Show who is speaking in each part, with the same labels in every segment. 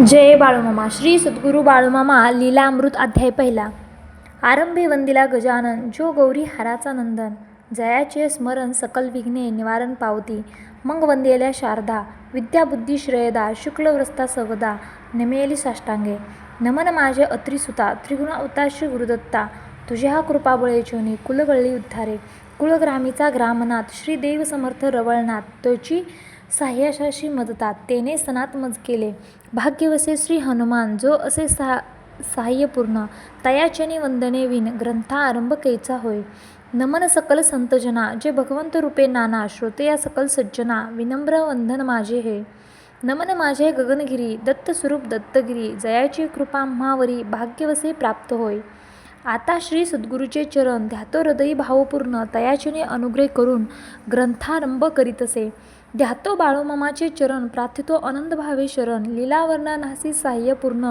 Speaker 1: जय बाळूमामा. श्री सद्गुरू बाळूमामा लीलामृत अध्याय पहिला. आरंभे वंदिला गजानन, जो गौरी हाराचा नंदन. जयाचे स्मरण सकल विघ्ने निवारण पावती. मग वंदेल्या शारदा, विद्याबुद्धी श्रेयदा. शुक्लव्रस्ता सवदा, नमेली साष्टांगे. नमन माझे अत्रिसुता, त्रिगुण अवताशी गुरुदत्ता. तुझ्या कृपाबळे चोनी कुलगळली उद्धारे. कुळग्रामीचा ग्रामनाथ, श्री देव समर्थ रवळनाथ. तोची साह्याशाशी मदतात, तेने सनात मज केले. भाग्यवसे श्री हनुमान, जो असे साह्यपूर्ण. तयाचनी वंदने विन, ग्रंथा आरंभ कैचा होय. नमन सकल संतजना, जे भगवंत रूपे नाना. श्रोते सकल सज्जना, विनम्र वंदन माझे हे. नमन माझे गगनगिरी, दत्त स्वरूप दत्तगिरी. जयाची कृपा म्हावरी, भाग्यवसे प्राप्त होय. आता श्री सद्गुरूचे चरण, ध्यातो हृदयी भावपूर्ण. तयाचने अनुग्रह करून, ग्रंथारंभ करीतसे. ध्यातो बाळूमामाचे चरण, प्रार्थितो आनंद भावे शरण. लीलावर्णनासी साह्यपूर्ण,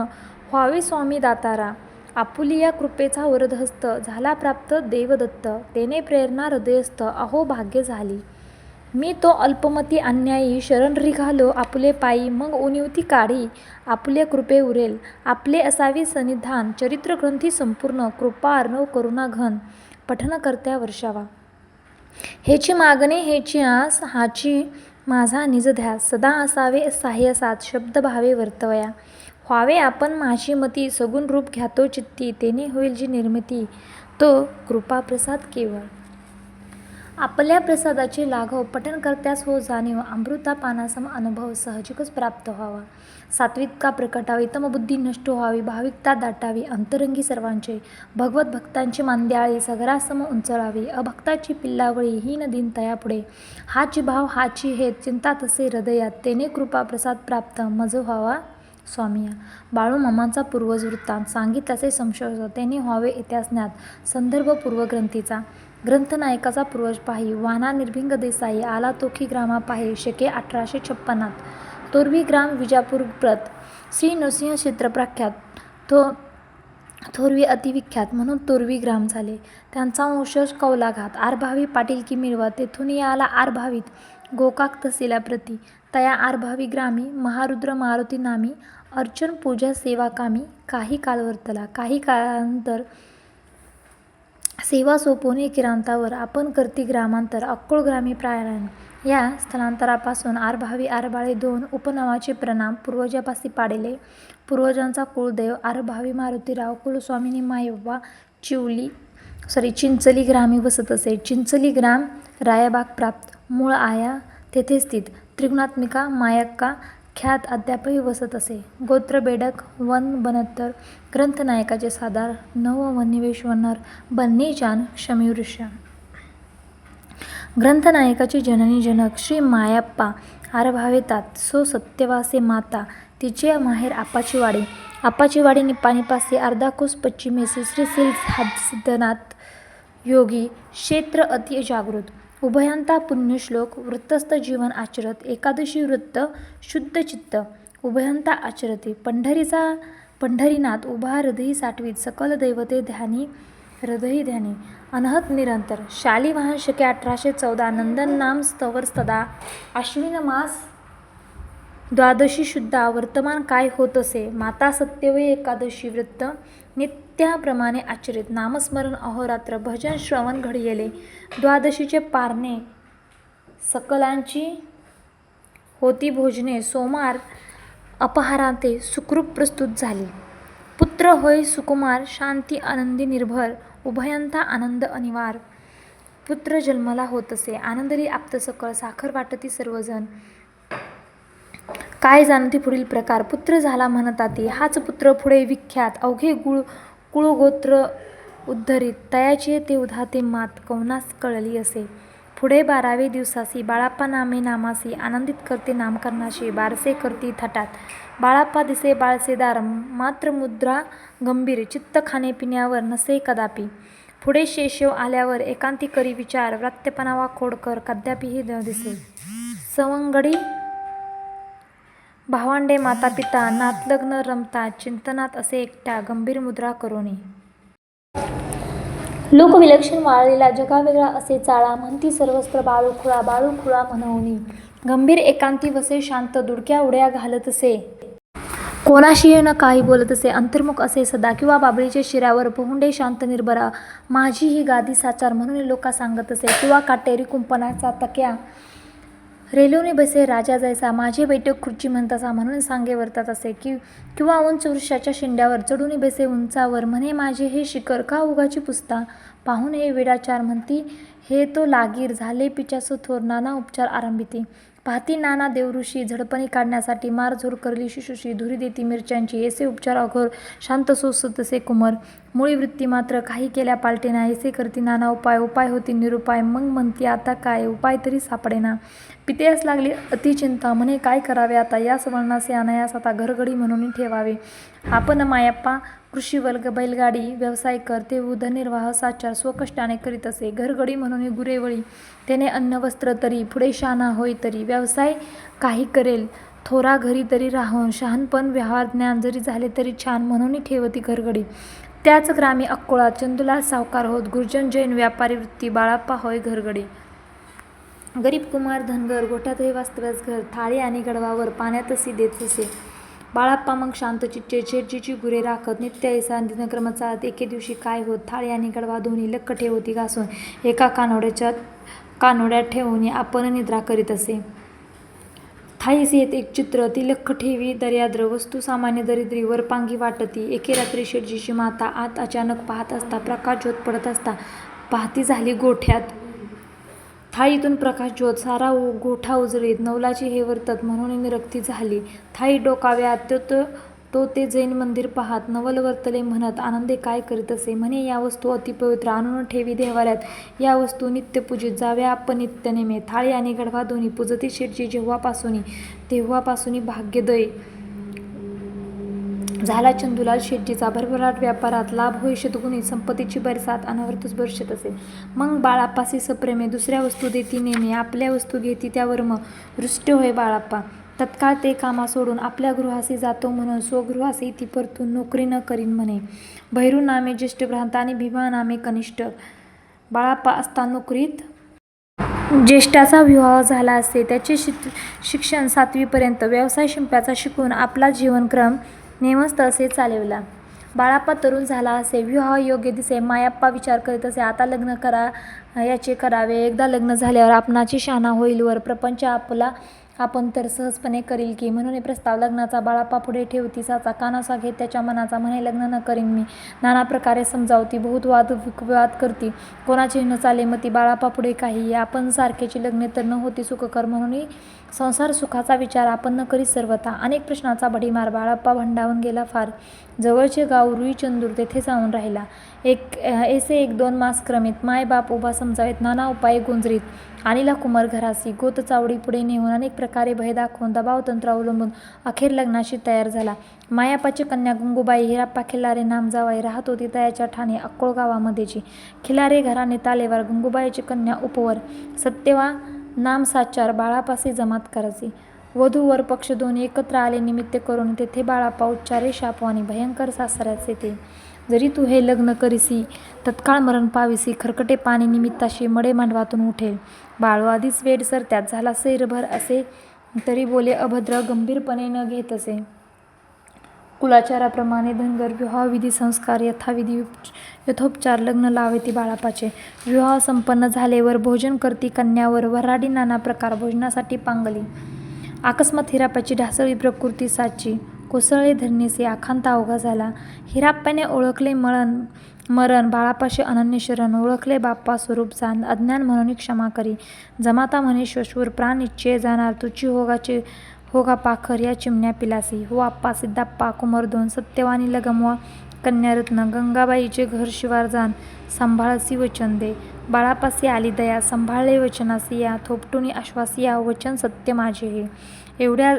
Speaker 1: व्हावे स्वामी दातारा. आपुलिया कृपेचा वरदहस्त, झाला प्राप्त देवदत्त. तेने प्रेरणा हृदयस्थ, अहो भाग्य झाली. मी तो अल्पमती अन्यायी, शरण रिघालो आपुले पायी. मग उनिवती काढी, आपुले कृपे उरेल. आपले असावे सन्निधान, चरित्र ग्रंथी संपूर्ण. कृपा अर्णव करुणा घन, पठनकर्त्या वर्षावा. हेची मागणे हेची आस, हाची माझा निज ध्यास. सदा असावे साह्यसात, शब्द भावे वर्तवया. व्हावे आपण माझी मती, सगुण रूप घ्यातो चित्ती. तेने होईल जी निर्मिती, तो कृपाप्रसाद केवळ. आपल्या प्रसादाचे लाघव, पठन करत्यास हो जाणीव. अमृता पानासम अनुभव, सहजिकच प्राप्त व्हावा. सात्विकता प्रकटावी, तमबुद्धी नष्ट व्हावी. भाविकता दाटावी, अंतरंगी सर्वांचे. भगवत भक्तांची मांद्याळी, सगरासम उंचळावी. अभक्ताची पिल्लावळी, हीन दीन तयापुढे. हाची भाव हाची हेत, चिंता तसे हृदयात. तेने कृपा प्रसाद प्राप्त, मज व्हावा स्वामिया. बाळूमामांचा पूर्वज वृत्तांत, सांगितल्याचे संशय तेने व्हावे इतिहास ज्ञात. संदर्भ पूर्वग्रंथीचा. ग्रंथनायकाचा पूर्वज पाही, वाना निर्भिंग देसाई. आला तोखी ग्रामा पाही, शके 1856. तोरवी ग्राम विजापूर प्रत. श्री नृसिंह क्षेत्र प्रख्यात. थोरवी अतिविख्यात म्हणून तोरवी ग्राम झाले. त्यांचा वंशज कौलाघात. आरभावी पाटीलकी मिळवा, तेथून आला आरभावीत. गोकाक तहसीला प्रती. तया आरभावी ग्रामी, महारुद्र मारुती नामी. अर्चन पूजा सेवा कामी. काही काल वर्तला, काही काळानंतर सेवा सोपवणे किरांतावर. आपण करती ग्रामांतर, अक्कोळ ग्रामी प्रायण. या स्थलांतरापासून आरभावी आरबाळे 2 उपनावाचे प्रणाम पूर्वजापासी पाडेले. पूर्वजांचा कुळदेव आरभावी मारुतीराव. कुलस्वामिनी मायव्वा चिंचली ग्रामी वसत असे. चिंचली ग्राम रायाबाग प्राप्त. मूळ आया तेथे स्थित. त्रिगुणात्मिका मायक्का ख्यात अद्यापही वसत असे. गोत्र बेडक. वन बनत्तर. ग्रंथनायकाचे सादार. नव वन्निवेश्वरनर. बन्नीजान शमीवृष. ग्रंथनायकाची जननी जनक श्री मायाप्पा. आरभावे तात. सो सत्यवासे माता. तिचे माहेर आपाचीवाडी. आपाचीवाडी निपाणीपासी अर्धा कोस पश्चिमेसी. श्री सिद्धनाथ योगी. क्षेत्र अति जागृत. उभयांता पुण्यश्लोक. वृत्तस्थ जीवन आचरत. एकादशी वृत्त शुद्ध चित्त. उभयंता आचरते. पंढरीनाथ उभा हृदयी साठवीत. सकल दैवते ध्यानी हृदयी ध्यानी. अनहत निरंतर. शालिवाहन शके 1814. नंदन नाम स्तवर सदा. आश्विन मास द्वादशी शुद्धा. वर्तमान काय होत असे. माता सत्यवय एकादशी वृत्त नित्याप्रमाणे आचरित. नामस्मरण अहोरात्र. भजन श्रवण घडियेले. द्वादशीचे पारणे सकलांची होती भोजने. सोमार अपहारांते सुखरूप प्रस्तुत झाली. पुत्र होय सुकुमार. शांती आनंदी निर्भर. उभयंता आनंद अनिवार. पुत्र जन्मला होत असे. आनंदली आप्त सकळ. साखर वाटती सर्वजण. काय जाणती पुढील प्रकार. पुत्र झाला म्हणताती. हाच पुत्र पुढे विख्यात. अवघे कुळगोत्र उद्धरित. तयाचे ते उधाते मात. कवनास कळली असे. पुढे 12वे दिवसासी. बाळाप्पा नामे नामासी. आनंदित करते नामकरणाशी. बारसे करती थाटात. बाळाप्पा दिसे बाळसेदार. मात्र मुद्रा गंभीर. चित्त खाणेपिण्यावर नसे कदापि. पुढे शेषव आल्यावर एकांती करी विचार. व्रात्यपणावा खोडकर कदापिही न दिसे. सवंगडी भावांडे माता पिता. नातलग्न रमता. चिंतनात असे एकट्या. गंभीर मुद्रा करोनी. लोकविलक्षण वाळलेला जगावेगळा असे चाळा. म्हणती सर्वस्त्र बाळूखुळा. बाळूखुळा म्हणवनी. गंभीर एकांती वसे शांत. दुडक्या उड्या घालतसे. कोणाशीही न काही बोलत असे, अंतर्मुख असे सदा, किंवा बाबळीच्या शिऱ्यावर पोहुंडे शांत निर्भरा, माझी ही गादी साचार म्हणून लोका सांगत असे, किंवा काटेरी कुंपणाचा तक्या रेलूने बसे राजा जैसा, माझे बैठक खुर्ची म्हणतासा म्हणून सांगे वर्तात असे, किंवा उंच वृक्षाच्या शेंड्यावर चढून बसे उंचावर, म्हणे माझे हे शिखर का उगाची पुसता, पाहून हे वेडाचार म्हणती हे तो लागीर, झाले पिचासो थोर, नाना उपचार आरंभिती, पाहती नाना देवऋषी, झडपणी काढण्यासाठी मारझोड करली शिशुशी, धुरी देती मिरच्यांची, ऐसे उपचार अघोर, शांत सोसत तसे कुमर, मुळी वृत्ती मात्र काही केल्या पालटेना, ऐसे करती नाना उपाय, उपाय होती निरुपाय, मग म्हणती आता काय, उपाय तरी सापडेना, पितेस लागली अतिचिंता, म्हणे काय करावे आता, यास वळणासे अनायास आता घरगडी म्हणून ठेवावे, आपण मायप्पा कृषीवर्ग बैलगाडी व्यवसाय कर, ते उदरनिर्वाह साचार स्वकष्टाने करीत असे, घरगडी म्हणून गुरेवळी, त्याने अन्न वस्त्र तरी, पुढे शहाणा होई तरी, व्यवसाय काही करेल थोरा घरी तरी राहून, शहाणपण व्यवहार ज्ञान जरी झाले तरी छान, म्हणून ठेवती घरगडी, त्याच ग्रामी अक्कोळा चंदुलाल सावकार होत, गुर्जन जैन व्यापारी वृत्ती, बाळाप्पा होय घरगडी, गरीब कुमार धनगर, गोठ्यातही वास्तव्यास घर, थाळी आणि गडवावर पाण्यातसी देत असे, बाळाप्पा मग शांत चित्ते शेटजीची गुरे राखत, नित्य ऐसा दिनक्रम चालत, एके दिवशी काय होत, थाळी आणि गडवा दोन्ही लख्ख ठेवती घासून, एका कानोड्यात ठेवून आपण निद्रा करीत असे, थाळीस येत एक चित्र, ती लख्ख ठेवी दर्याद्र, वस्तू सामान्य दरिद्री, वरपांगी वाटती, एके रात्री शेटजीची माता आत अचानक पाहत असता, प्रकाश ज्योत पडत असता, पाहती झाली गोठ्यात, थाळीतून प्रकाश ज्योत, सारा गोठा उजळीत, नवलाची हे वर्तत म्हणून निरक्ती झाली, थाळी डोकाव्यात तो ते जैन मंदिर पाहात, नवल वर्तले म्हणत आनंदे काय करीत असे, म्हणे या वस्तू अतिपवित्र आणून ठेवी देव्हाऱ्यात, या वस्तू नित्य पूजित जाव्या आपण नित्यनेमे, थाळी आणि गडवा दोन्ही पूजती शेटजी तेव्हापासून भाग्योदय झाला चंदुलाल शेटजीचा, भरभराट व्यापारात लाभ होई शतगुणी, संपत्तीची बरसात अनवरतच बरसत असे, मग बाळाप्पासी सप्रेमे, दुसऱ्या वस्तू देती नेमे, आपल्या वस्तू घेती त्यावर मग रुष्ट होय बाळाप्पा, तत्काळ ते कामा सोडून आपल्या गृहासी जातो म्हणून, स्वगृहासी ती परतून नोकरी न करीन म्हणे, भैरू नामे ज्येष्ठ भ्रांत आणि भीमा नामे कनिष्ठ, बाळाप्पा असता नोकरीत ज्येष्ठाचा विवाह झाला असे, त्याचे शिक्षण 7वी पर्यंत, व्यवसाय शिंप्याचा शिकून आपला जीवनक्रम नेमस्त असे चालविला, बाळाप्पा तरुण झाला असे, विवाह योग्य दिसे, मायप्पा विचार करीत असे, आता लग्न याचे करावे, एकदा लग्न झाल्यावर आपणाची शाणा होईल वर, प्रपंच आपण तर सहजपणे करील की, म्हणून प्रस्ताव लग्नाचा बाळाप्पा पुढे ठेवती, साचा कानासा घेत त्याच्या मनाचा, म्हणे लग्न न करीन मी, नाना प्रकारे समजावती, बहुत वाद करती, कोणाचे न चाले मती, बाळाप्पा पुढे काही, आपण सारखेची लग्ने तर न होती सुखकर, म्हणून संसार सुखाचा विचार आपण न करीत सर्वथा, अनेक प्रश्नाचा भडीमार, बाळाप्पा भंडावून गेला फार, जवळचे गाव रुईचंदूर तेथे जाऊन राहिला, ऐसे 1-2 मास क्रमित, माय बाप उभा समजावेत, नाना उपाय गुंजरीत, आणिला कुमार घरासी, गोत चावडी पुढे नेऊन, अनेक प्रकारे भय दाखवून, दबाव तंत्र अवलंबून, अखेर लग्नाशी तयार झाला, मायाप्पाची कन्या गंगूबाई हिराप्पा खिल्लारे नाम जावाई, राहत होती तयाच्या ठाणे अक्कोळ गावामध्येची, खिल्लारे घराणे तालेवार, गंगूबाईची कन्या उपवर, सत्यवा नाम साचार, बाळाप्पासी जमात करायची, वधू वर पक्ष दोन्ही एकत्र आले निमित्त करून, तेथे बाळाप्पा उच्चारे शापवानी, भयंकर सासऱ्याचे ते, जरी तू हे लग्न करीसी तत्काळ मरण पाविसी, खरकटे पाणी निमित्ताशी मडे मांडवातून उठेल, बाळू आधीच वेडसर त्यात झाला सैरभर असे तरी बोले अभद्र, गंभीरपणे न घेत असे, कुलाचाराप्रमाणे धनगर विवाह विधी संस्कार यथोपचार लग्न लावेती बाळाप्पाचे, विवाह संपन्न झालेवर भोजन करती कन्यावर, वऱ्हाडी नाना प्रकार भोजनासाठी पांगली, अकस्मात हिराप्पाची ढासळी प्रकृती साची, कोसळले धरणीचे आखांता अवघा झाला, हिराप्पाने ओळखले मरण, बाळाप्पाशी अनन्य शरण, ओळखले बाप्पा स्वरूप जाण, अज्ञान म्हणून क्षमा करी, जमाता म्हणे श्वशुर, प्राण इच्छे जाणार, तुची होगा पाखर या चिमण्या पिलासी, हो आप्पा सिद्धाप्पा कुमरदोन, सत्यवानी लगमवा कन्यारत्न, गंगाबाईचे घर शिवार जाण, सांभाळसी वचन दे, बाळाप्पासी आली दया, सांभाळले वचनासी या, थोपटुनी आश्वासी या, वचन सत्य माझे हे, एवढ्या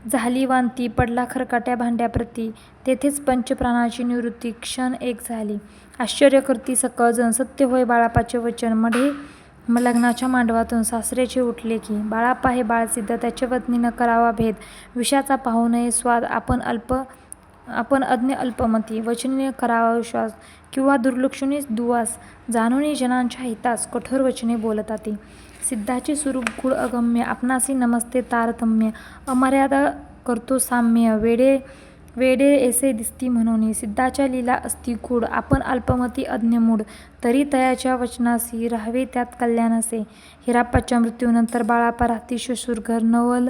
Speaker 1: झाली वांती, पडला खरकाट्या भांड्याप्रती, तेथेच पंचप्राणाची निवृत्ती क्षण एक झाली, आश्चर्य करती सकळजण, सत्य होय बाळाप्पाचे वचन, मढे लग्नाच्या मांडवातून सासरेचे उठले की, बाळाप्पा हे बाळसिद्ध, त्याचे वतनीनं करावा भेद, विषाचा पाहू नये स्वाद, आपण अज्ञ अल्पमती, वचनीने करावा विश्वास, किंवा दुर्लक्षणीच दुवास, जाणूनी जनांच्या हितास कठोर वचने बोलताती, सिद्धाचे स्वरूप गूढ अगम्य, आपणासी नमस्ते तारतम्य, अमर्यादा करतो साम्य, वेडे वेडे ऐसे दिसती म्हणून सिद्धाच्या लीला असती गूढ. आपण अल्पमती अज्ञमूढ तरी तयाच्या वचनासी राहावे त्यात कल्याणासे. हिराप्पाच्या मृत्यूनंतर बाळाप्पा राहती श्वशुरघर. नवल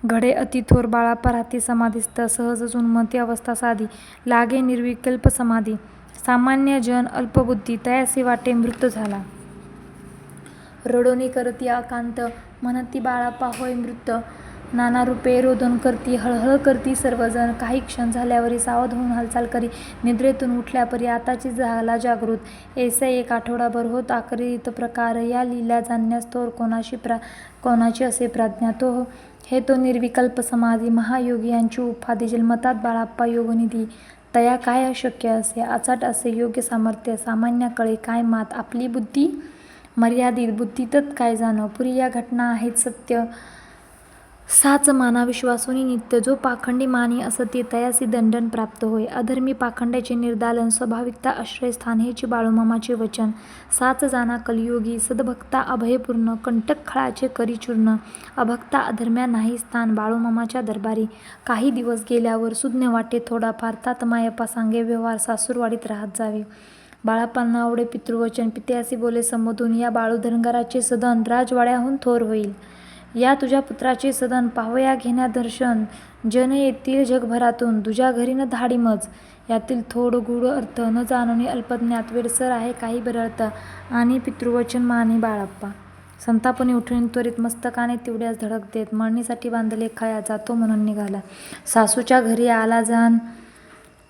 Speaker 1: घडे अति थोर. बाळाप्पा राहती समाधिस्थ. सहज उन्मत्ती अवस्था साधी. लागे निर्विकल्प समाधी. सामान्य जन अल्पबुद्धी तयासी वाटे मृत झाला. रडोनी करती आकांत म्हणती बाळाप्पा होय मृत. नाना रूपे रोदन करती हळहळ करती सर्वजण. काही क्षण झाल्यावरी सावध होऊन हालचाल करी. निद्रेतून उठल्यापरी आताची झाला जागृत. ऐसे एक आठवडाभर होत आकरित प्रकार. या लीला जाणण्यास थोर कोणाची असे प्राज्ञा. तो निर्विकल्प समाधी. महायोगी यांची उपाधी. जन्मतात बाळाप्पा योगनिधी. तया काय अशक्य असे. अचाट असे योग्य सामर्थ्य. सामान्य कळे काय मात. आपली बुद्धी मर्यादित. बुद्धीतच काय जाणं. पुरी या घटना आहेत सत्य. साच माना विश्वासोनी नित्य. जो पाखंडी मानी असती तयासी दंडन प्राप्त होय. अधर्मी पाखंड्याचे निर्दालन. स्वाभाविकता आश्रयस्थान हेची बाळूमामाचे वचन. साच जाना कलियुगी. सद्भक्ता अभयपूर्ण. कंटक खळाचे करी चूर्ण. अभक्ता अधर्म्या नाही स्थान बाळूमामाच्या दरबारी. काही दिवस गेल्यावर सुज्ञ वाटे थोडाफार. तात मायप्पा सांगे व्यवहार. सासूरवाडीत राहत जावे. बाळाप्पांना आवडे पितृवचन. पित्यासी बोले संबोधून. या बाळू धनगराचे सदन राजवाड्याहून थोर होईल. या तुझ्या पुत्राचे सदन पाहवया घेण्या दर्शन. जन येतील जगभरातून. तुझ्या घरी न धाडी मज. यातील थोड गूढ अर्थ न जाणोनी अल्पज्ञात. वेडसर आहे काही बरळत. आणि पितृवचन मानी बाळाप्पा. संतापाने उठून त्वरित मस्तकाने तेवढ्याच धडक देत मळणीसाठी बांधले खळ्यात जातो म्हणून निघाला. सासूच्या घरी आला जाण.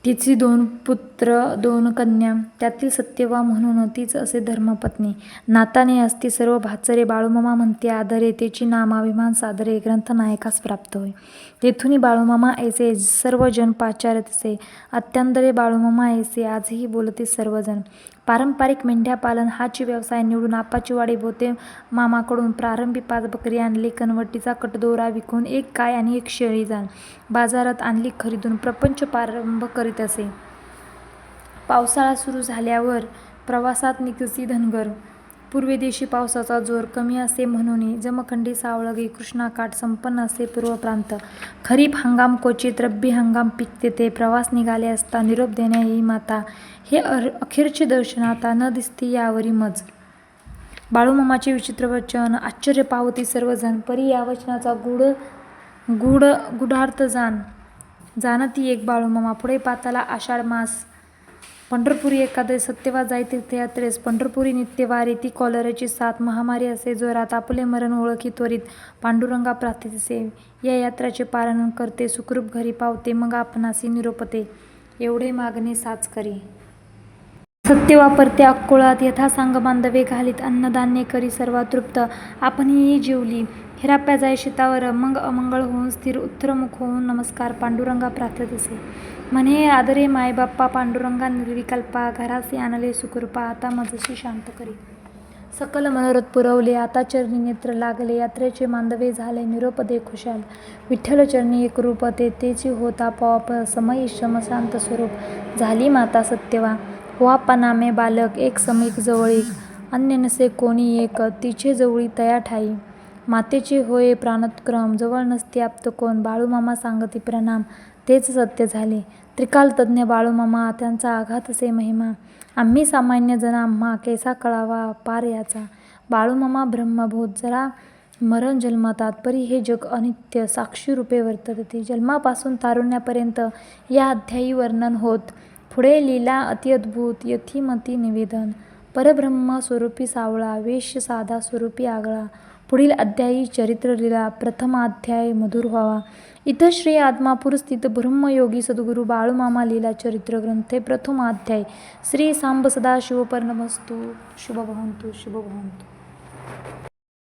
Speaker 1: तिची 2 पुत्र 2 कन्या. त्यातील सत्यवा म्हणून तीच असे धर्मपत्नी. नाताने असती सर्व भाचरे. बाळूमामा म्हणते आदरे. तेची नामाभिमान सादरे. ग्रंथनायकास प्राप्त होय. तेथुनी बाळूमामा ऐसे सर्व जन पाचारत असे. अत्यांदरे बाळूमामा ऐसे आजही बोलते सर्वजण. पारंपरिक मेंढ्या पालन हाची व्यवसाय निवडून आपाची वाडी भोवते मामाकडून प्रारंभी 5 बकरी आणली. कनवटीचा कटदोरा विकून 1 गाय आणि 1 शेळी जाण बाजारात आणली खरीदून. प्रपंच प्रारंभ करीत असे. पावसाळा सुरू झाल्यावर प्रवासात निघसी धनगर. पूर्वेदेशी पावसाचा जोर कमी असे म्हणून जमखंडी सावळगी कृष्णाकाठ संपन्न असे पूर्व प्रांत. खरीप हंगाम क्वचित रब्बी हंगाम पीक देते. प्रवास निघाले असता निरोप देण्या येई माता. हे अखेरचे दर्शन आता न दिसती यावरी मज. बाळूमामाचे विचित्र वचन आश्चर्य पावती सर्वजण. परी या वचनाचा गूढार्थ जाणती एक बाळूमामा. पुढे पाताला आषाढ मास. पंढरपुरी एकादश. सत्यवा जाई तीर्थयात्रेस. पंढरपुरी नित्यवारी. ती कॉलराची साथ. महामारी असे जोरात. आपले मरण ओळखी त्वरित. पांडुरंगा प्रार्थितसे. या यात्राचे पालन करते. सुखरूप घरी पावते. मग आपणासी निरोपते. एवढे मागणे साच करी. सत्यवा परते अक्कोळात. यथासांग बांधवे घालीत. अन्नधान्ये करी सर्वा तृप्त. आपणही जेवली. हिराप्पा जाई शेतावर. मग अमंगळ होऊन स्थिर. उत्तरमुख होऊन नमस्कार. पांडुरंगा प्रार्थतसे. म्हणे आदरे मायबाप्पा पांडुरंगा निर्विकल्पा. घरासी आणले सुखरूपा. आता मजशी शांत करी. सकल मनोरथ पुरवले. आता चरणी नेत्र लागले. यात्रेचे मांडवे झाले. निरोप दे खुशाल. विठ्ठल चरणी एकरूप. तेची होत आपोआप समयी श्रमशांत स्वरूप. झाली माता सत्यवा. हो आप्पा नामे बालक. एक समीक जवळीक. अन्य नसे कोणी एक. तिचे जवळी तया ठाई. मातेचे होय प्राणोत्क्रम. जवळ नसती आप्त कोण. बाळूमामा सांगती प्रणाम. तेच सत्य झाले. त्रिकालतज्ञ बाळूमामा. त्यांचा आघातसे महिमा. आम्ही सामान्य जन आम्हा कैसा कळावा पार याचा. बाळूमामा ब्रह्मभूत. जरा मरण जन्मतात. परी हे जग अनित्य साक्षीरूपे वर्तते. जन्मापासून तारुण्यापर्यंत या अध्यायी वर्णन होत. पुढे लीला अतिअद्भुत. यथीमती निवेदन. परब्रह्म स्वरूपी सावळा. वेश साधा स्वरूपी आगळा. पुढील अध्यायी चरित्रलीला. प्रथमाध्याय मधुर व्हावा. इथं श्री आत्मापूर स्थित ब्रह्मयोगी सद्गुरू बाळूमामा लीला चरित्र ग्रंथे प्रथमाध्याय. श्री सांब सदाशिव पर्णमस्तु. शुभ भवन्तु. शुभ भवन्तु.